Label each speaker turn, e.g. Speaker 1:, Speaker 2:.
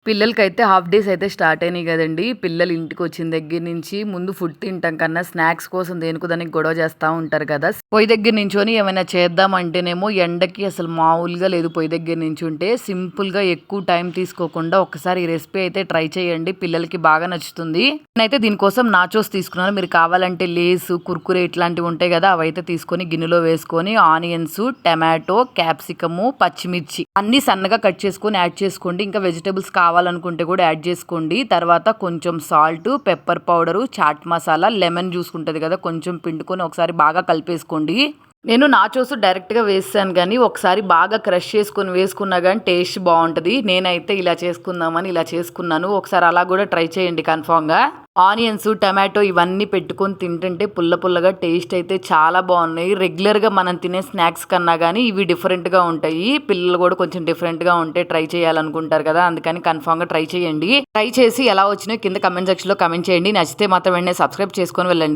Speaker 1: పిల్లలకైతే half days అయితే start అయినాయి కదండి. పిల్లలు ఇంటికి వచ్చిన దగ్గర నుంచి ముందు ఫుడ్ తింటాం కన్నా స్నాక్స్ కోసం దేనికో దానికి గొడవ చేస్తూ ఉంటారు కదా. పొయ్యి దగ్గర నించొని ఏమైనా చేద్దామంటేనేమో ఎండకి అసలు మామూలుగా లేదు. పొయ్యి దగ్గర నించుంటే సింపుల్గా ఎక్కువ టైం తీసుకోకుండా ఒకసారి ఈ రెసిపీ అయితే ట్రై చేయండి, పిల్లలకి బాగా నచ్చుతుంది. నేనైతే దీనికోసం నాచోస్ తీసుకున్నాను. మీరు కావాలంటే లేస్, కుర్కురే ఇట్లాంటివి ఉంటాయి కదా, అవైతే తీసుకొని గిన్నెలో వేసుకొని ఆనియన్స్, టమాటో, క్యాప్సికము, పచ్చిమిర్చి అన్ని సన్నగా కట్ చేసుకొని యాడ్ చేసుకోండి. ఇంకా వెజిటేబుల్స్ కావాలనుకుంటే కూడా యాడ్ చేసుకోండి. తర్వాత కొంచెం salt, pepper powder, chaat masala, lemon juice ఉంటుంది కదా, కొంచెం పిండుకొని ఒకసారి బాగా కలిపేసుకోండి. నేను నాచోస్ డైరెక్ట్గా వేసాను కానీ ఒకసారి బాగా క్రష్ చేసుకొని వేసుకున్నా కానీ టేస్ట్ బాగుంటుంది. నేనైతే ఇలా చేసుకుందామని ఇలా చేసుకున్నాను. ఒకసారి అలా కూడా ట్రై చేయండి కన్ఫామ్గా. ఆనియన్స్, టమాటో ఇవన్నీ పెట్టుకొని తింటుంటే పుల్ల పుల్లగా టేస్ట్ అయితే చాలా బాగున్నాయి. రెగ్యులర్గా మనం తినే స్నాక్స్ కన్నా కానీ ఇవి డిఫరెంట్గా ఉంటాయి. పిల్లలు కూడా కొంచెం డిఫరెంట్గా ఉంటే ట్రై చేయాలనుకుంటారు కదా, అందుకని కన్ఫామ్గా ట్రై చేయండి. ట్రై చేసి ఎలా వచ్చినాయో కింద కమెంట్ సెక్షన్లో కమెంట్ చేయండి. నచ్చితే మాత్రం వెంటనే సబ్స్క్రైబ్ చేసుకొని వెళ్ళండి.